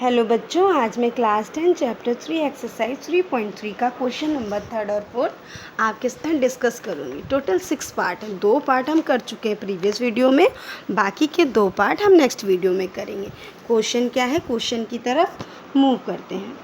Hello बच्चों, आज मैं क्लास 10 चैप्टर 3 एक्सरसाइज 3.3 का क्वेश्चन नंबर 3 और 4 आपके साथ डिस्कस करूँगी। टोटल 6 पार्ट हैं। 2 पार्ट हम कर चुके हैं प्रीवियस वीडियो में, बाकी के 2 पार्ट हम नेक्स्ट वीडियो में करेंगे। क्वेश्चन क्या है, क्वेश्चन की तरफ मूव करते हैं।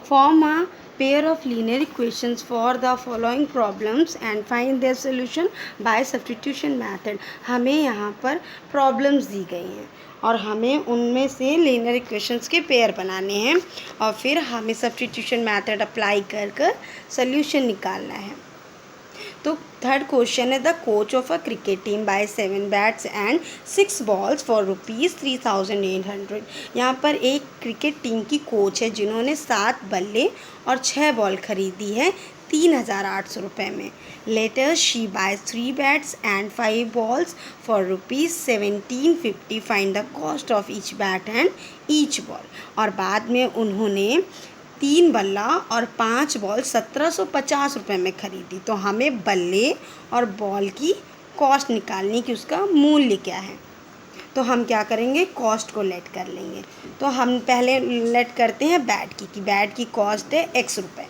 Form a pair of linear equations for the following problems and find their solution bye substitution method. हमें यहाँ पर प्रॉब्लम्स दी गई हैं और हमें उनमें से लीनियर इक्वेशंस के पेयर बनाने हैं और फिर हमें सब्स्टिट्यूशन मेथड अप्लाई कर सॉल्यूशन निकालना है। तो थर्ड क्वेश्चन है, the coach of a cricket team buy 7 bats and 6 balls for ₹3,800। यहाँ पर एक क्रिकेट टीम की कोच है जिन्होंने 7 बल्ले और 6 बॉल खरीदी है 3,800 रुपये में। Later she buy 3 bats and 5 balls for ₹1750। Find the cost of each bat and each ball. और बाद में उन्होंने 3 बल्ला और 5 बॉल 1750 रुपये में खरीदी। तो हमें बल्ले और बॉल की कॉस्ट निकालनी कि उसका मूल्य क्या है। तो हम क्या करेंगे, कॉस्ट को लेट कर लेंगे। तो हम पहले लेट करते हैं बैट की, कि बैट की कॉस्ट है x रुपये।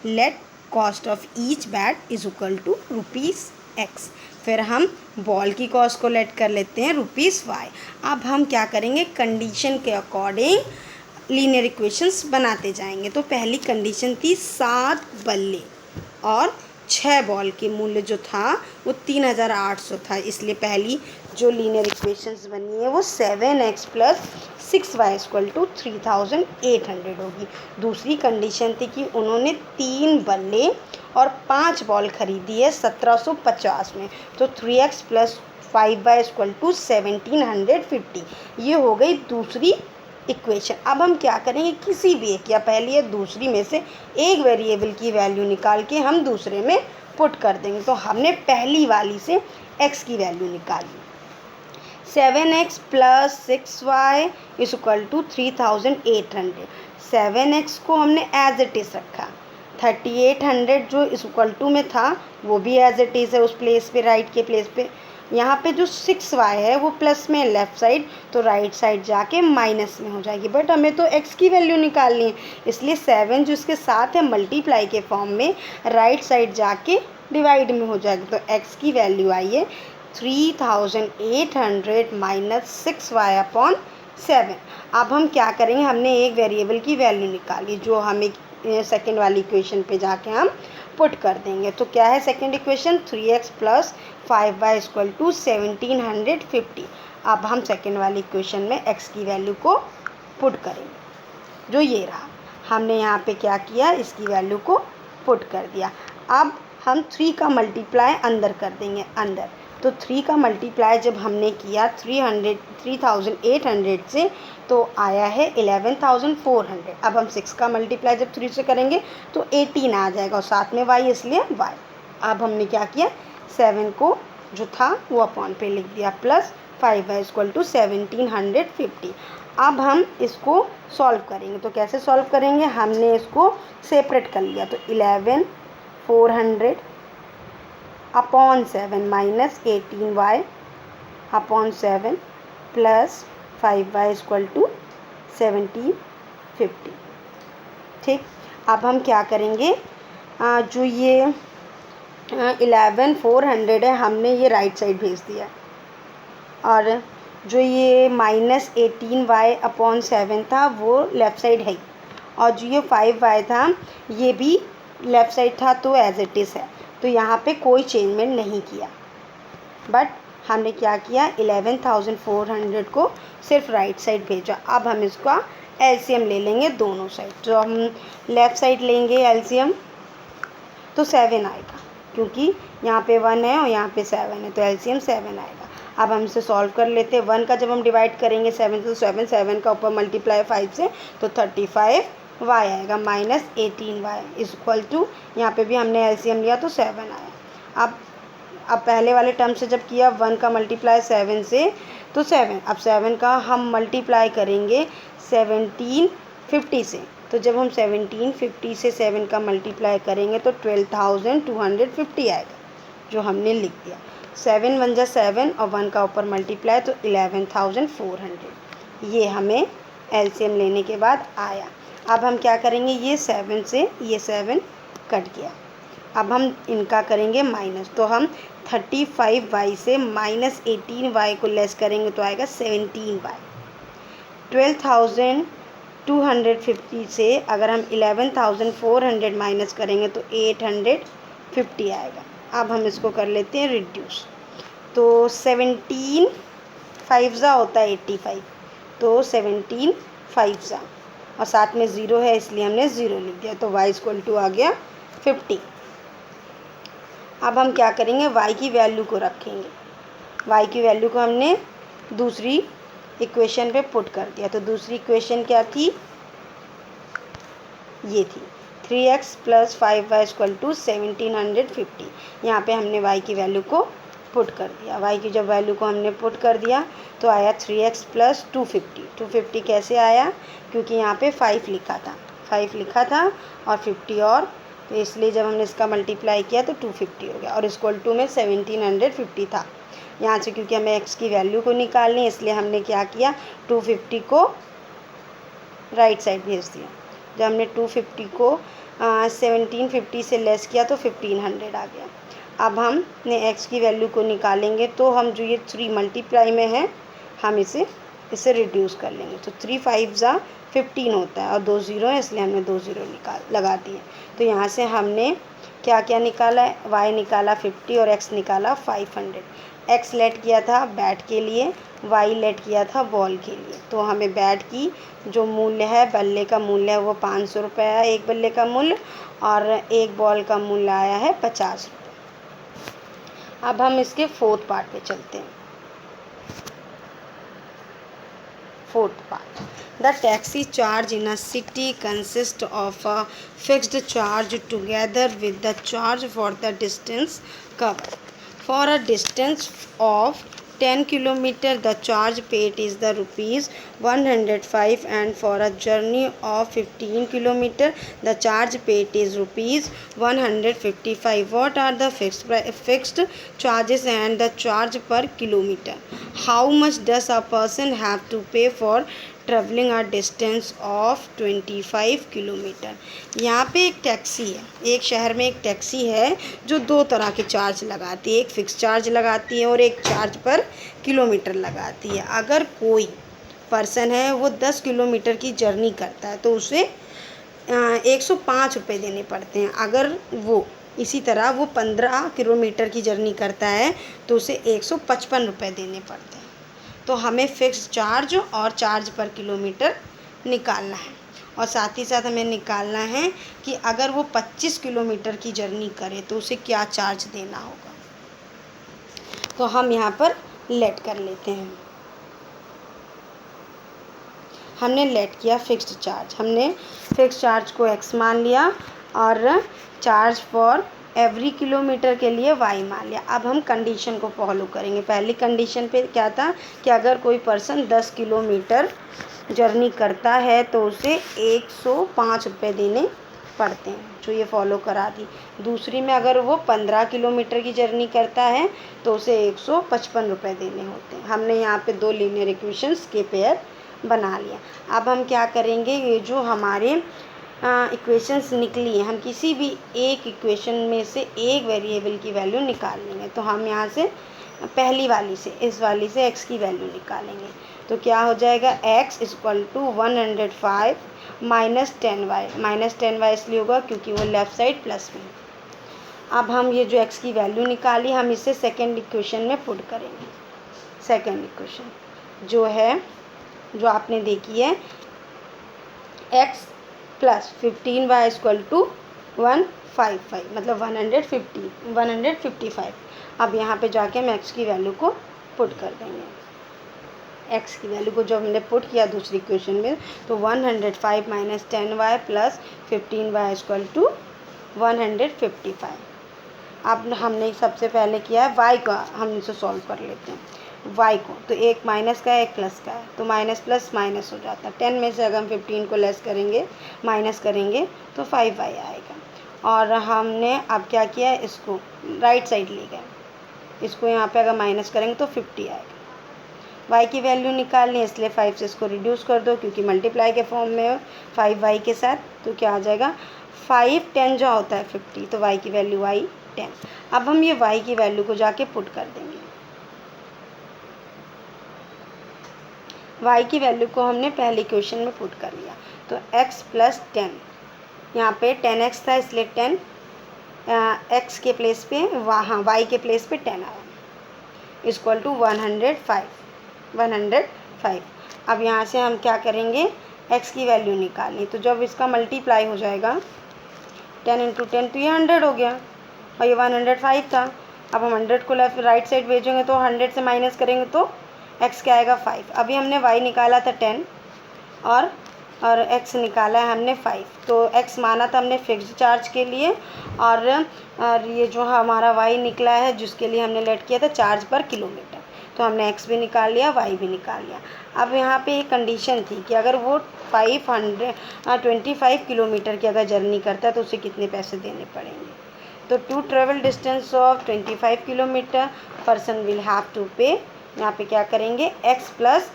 Let cost of each bat is equal to ₹x। फिर हम बॉल की कॉस्ट को लेट कर लेते हैं ₹y। अब हम क्या करेंगे, कंडीशन के अकॉर्डिंग लीनियर इक्वेशंस बनाते जाएंगे। तो पहली कंडीशन थी 7 बल्ले और 6 बॉल के मूल्य जो था वो 3,800 था, इसलिए पहली जो लीनियर इक्वेशंस बनी है वो 7x + 6y = 3,800 होगी। दूसरी कंडीशन थी कि उन्होंने 3 बल्ले और 5 बॉल खरीदी है 1750 में, तो 3x + 5y = 1750। ये हो गई दूसरी इक्वेशन। अब हम क्या करेंगे, किसी भी एक या पहली या दूसरी में से एक वेरिएबल की वैल्यू निकाल के हम दूसरे में पुट कर देंगे। तो हमने पहली वाली से x की वैल्यू निकाली, 7x + 6y = 3,800। 7x को हमने एज इट इज़ रखा, 3,800 जो इक्वल टू में था वो भी एज इट इज़ है उस प्लेस पे, राइट के प्लेस पे। यहाँ पे जो 6y है वो प्लस में लेफ़्ट साइड, तो राइट साइड जाके माइनस में हो जाएगी। बट हमें तो x की वैल्यू निकालनी है, इसलिए 7 जो इसके साथ है मल्टीप्लाई के फॉर्म में राइट साइड जाके डिवाइड में हो जाएगी। तो x की वैल्यू आई है 3,800 - 6y/7। अब हम क्या करेंगे, हमने एक वेरिएबल की वैल्यू निकाली जो हमें सेकेंड वाली इक्वेशन पे जाके हम पुट कर देंगे। तो क्या है सेकेंड इक्वेशन, 3x + 5y = 1750। अब हम सेकेंड वाली इक्वेशन में x की वैल्यू को पुट करेंगे, जो ये रहा। हमने यहाँ पे क्या किया, इसकी वैल्यू को पुट कर दिया। अब हम 3 का मल्टीप्लाई अंदर कर देंगे, अंदर। तो 3 का मल्टीप्लाई जब हमने किया 3,800 से, तो आया है 11,400। अब हम 6 का मल्टीप्लाई जब 3 से करेंगे तो 18 आ जाएगा और साथ में y, इसलिए y। अब हमने क्या किया, 7 को जो था वो अपॉन पे लिख दिया, प्लस 5y = 1750। अब हम इसको सॉल्व करेंगे। तो कैसे सॉल्व करेंगे, हमने इसको सेपरेट कर लिया। तो 11,400 upon 7 minus 18y/7 plus 5y = 1750। ठीक, अब हम क्या करेंगे, जो ये 11,400 है हमने ये राइट साइड भेज दिया, और जो ये -18y/7 था वो लेफ़्ट साइड है, और जो ये 5y था ये भी लेफ़्ट साइड था, तो एज इट इज़ है। तो यहाँ पे कोई चेंजमेंट नहीं किया, बट हमने क्या किया, 11,400 को सिर्फ राइट साइड भेजा। अब हम इसका एलसीएम ले लेंगे दोनों साइड। तो हम लेफ़्ट साइड लेंगे एलसीएम, तो 7 आएगा, क्योंकि यहाँ पे 1 है और यहाँ पे 7 है, तो एलसीएम 7 आएगा। अब हम इसे सॉल्व कर लेते हैं। 1 का जब हम डिवाइड करेंगे 7 से, तो 7 का ऊपर मल्टीप्लाई 5 से, तो 35y आएगा माइनस 18y इक्वल टू, यहाँ पे भी हमने एलसीएम लिया तो 7 आया। अब पहले वाले टर्म से जब किया 1 का मल्टीप्लाई 7 से, तो 7। अब 7 का हम मल्टीप्लाई करेंगे 1750 से, तो जब हम 1750 से 7 का मल्टीप्लाई करेंगे तो 12,250 आएगा, जो हमने लिख दिया। 7 × 7 और 1 का ऊपर मल्टीप्लाई, तो 11,400। ये हमें एलसीएम लेने के बाद आया। अब हम क्या करेंगे, ये 7 से ये 7 कट गया। अब हम इनका करेंगे माइनस, तो हम 35y से -18y को लेस करेंगे तो आएगा 17y। 12,250 से अगर हम 11,400 माइनस करेंगे तो 850 आएगा। अब हम इसको कर लेते हैं रिड्यूस, तो 17 5 होता है 85, तो 17 5 और साथ में ज़ीरो है इसलिए हमने ज़ीरो लिख दिया, तो y = आ गया 50। अब हम क्या करेंगे, y की वैल्यू को रखेंगे। y की वैल्यू को हमने दूसरी इक्वेशन पे पुट कर दिया, तो दूसरी इक्वेशन क्या थी, ये थी 3x + 5y = 1750। यहाँ पे हमने y की वैल्यू को पुट कर दिया। y की जब वैल्यू को हमने पुट कर दिया तो आया 3x + 250। 250 कैसे आया, क्योंकि यहाँ पे 5 लिखा था और 50 और, तो इसलिए जब हमने इसका मल्टीप्लाई किया तो 250 हो गया और = में 1750 था। यहाँ से क्योंकि हमें x की वैल्यू को निकालनी है इसलिए हमने क्या किया, 250 को राइट साइड भेज दिया। जब हमने 250 को 1750 से लेस किया तो 1500 आ गया। अब हमने x की वैल्यू को निकालेंगे तो हम जो ये 3 मल्टीप्लाई में है हम इसे रिड्यूस कर लेंगे, तो 3 5 15 होता है और 2 ज़ीरो है इसलिए हमने 2 ज़ीरो लगा दिए। तो यहाँ से हमने क्या क्या निकाला है, y निकाला 50 और x निकाला 500। x लेट किया था बैट के लिए, y लेट किया था बॉल के लिए। तो हमें बैट की जो मूल्य है, बल्ले का मूल्य है वो 500 रुपये है एक बल्ले का मूल्य, और एक बॉल का मूल्य आया है 50 रुपये। अब हम इसके 4th पार्ट पे चलते हैं। 4th part. The taxi charge in a city consists of a fixed charge together with the charge for the distance covered. For a distance of 10 km, the charge paid is the ₹105, and for a journey of 15 km, the charge paid is ₹155. What are the fixed charges and the charge per kilometer? How much does a person have to pay for travelling a distance of 25 kilometre. यहाँ पे एक taxi है, एक शहर में एक taxi है जो 2 तरह के चार्ज लगाती है, एक फ़िक्स चार्ज लगाती है और एक चार्ज पर किलोमीटर लगाती है। अगर कोई पर्सन है वो 10 किलोमीटर की जर्नी करता है तो उसे 105 रुपये देने पड़ते हैं। अगर वो इसी तरह वो 15 किलोमीटर की जर्नी करता है तो उसे 155 रुपये देने पड़ते हैं। तो हमें फ़िक्स चार्ज और चार्ज पर किलोमीटर निकालना है, और साथ ही साथ हमें निकालना है कि अगर वो 25 किलोमीटर की जर्नी करे तो उसे क्या चार्ज देना होगा। तो हम यहाँ पर लेट कर लेते हैं। हमने लेट किया फ़िक्स्ड चार्ज, हमने फ़िक्स चार्ज को x मान लिया और चार्ज फॉर एवरी किलोमीटर के लिए y मान लिया। अब हम कंडीशन को फॉलो करेंगे। पहली कंडीशन पे क्या था कि अगर कोई पर्सन 10 किलोमीटर जर्नी करता है तो उसे 105 रुपये देने पड़ते हैं, जो ये फॉलो करा दी। दूसरी में अगर वो 15 किलोमीटर की जर्नी करता है तो उसे 155 रुपये देने होते हैं। हमने यहाँ पे 2 लीनियर इक्वेशंस के पेयर बना लिया। अब हम क्या करेंगे, ये जो हमारे इक्वेशंस निकली हैं, हम किसी भी एक इक्वेशन में से एक वेरिएबल की वैल्यू निकाल लेंगे। तो हम यहाँ से पहली वाली से, इस वाली से x की वैल्यू निकालेंगे। तो क्या हो जाएगा, x = 105 -10y। -10y इसलिए होगा क्योंकि वो लेफ़्ट साइड प्लस में। अब हम ये जो x की वैल्यू निकाली हम इसे सेकेंड इक्वेशन में पुट करेंगे। सेकेंड इक्वेशन जो है, जो आपने देखी है, x + 15y = 155, मतलब 155। अब यहाँ पे जाके हम x की वैल्यू को पुट कर देंगे। x की वैल्यू को जो हमने पुट किया दूसरी इक्वेशन में, तो 105 - 10y + 15y = 155। अब हमने सबसे पहले किया है y का, हम इसे सॉल्व कर लेते हैं। y को, तो एक माइनस का है एक प्लस का है, तो माइनस प्लस माइनस हो जाता है। 10 में से अगर हम 15 को लेस करेंगे, माइनस करेंगे तो 5y आएगा। और हमने अब क्या किया, इसको राइट साइड ले गए, इसको यहाँ पे अगर माइनस करेंगे तो 50 आएगा। y की वैल्यू निकालनी है, इसलिए 5 से इसको रिड्यूस कर दो क्योंकि मल्टीप्लाई के फॉर्म में 5y के साथ, तो क्या आ जाएगा 5 10 जो होता है 50, तो y की वैल्यू आई 10। अब हम ये y की वैल्यू को जाके पुट कर देंगे। y की वैल्यू को हमने पहले क्वेश्चन में पुट कर लिया, तो x प्लस 10, यहाँ पे 10x था इसलिए 10 x के प्लेस पे वहाँ y के प्लेस पे 10 आया, इक्वल टू 105। अब यहाँ से हम क्या करेंगे, x की वैल्यू निकालनी, तो जब इसका मल्टीप्लाई हो जाएगा 10 इंटू 10 तो ये 100 हो गया और ये 105 था। अब हम 100 को लेफ्ट राइट साइड भेजेंगे तो 100 से माइनस करेंगे तो x क्या आएगा 5। अभी हमने y निकाला था 10 और x निकाला है हमने 5, तो x माना था हमने फिक्स्ड चार्ज के लिए और ये जो हमारा y निकला है जिसके लिए हमने लेट किया था चार्ज पर किलोमीटर, तो हमने x भी निकाल लिया y भी निकाल लिया। अब यहाँ पे एक कंडीशन थी कि अगर वो 25 किलोमीटर की अगर जर्नी करता है तो उसे कितने पैसे देने पड़ेंगे, तो to travel distance of 25 kilometre person will have to pay, यहाँ पे क्या करेंगे x प्लस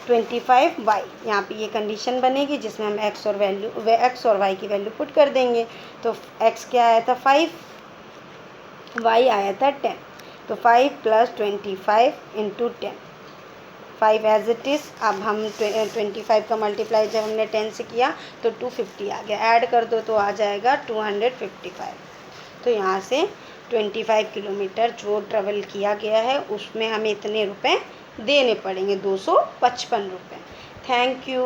25y, यहाँ पे ये कंडीशन बनेगी जिसमें हम x और y की वैल्यू पुट कर देंगे। तो x क्या आया था 5, y आया था 10, तो 5 प्लस 25 इंटू 10, 5 एज इट इज़। अब हम 25 का मल्टीप्लाई जब हमने 10 से किया तो 250 आ गया, ऐड कर दो तो आ जाएगा 255। तो यहाँ से 25 किलोमीटर जो ट्रेवल किया गया है उसमें हमें इतने रुपए देने पड़ेंगे, 255 रुपये। Thank you.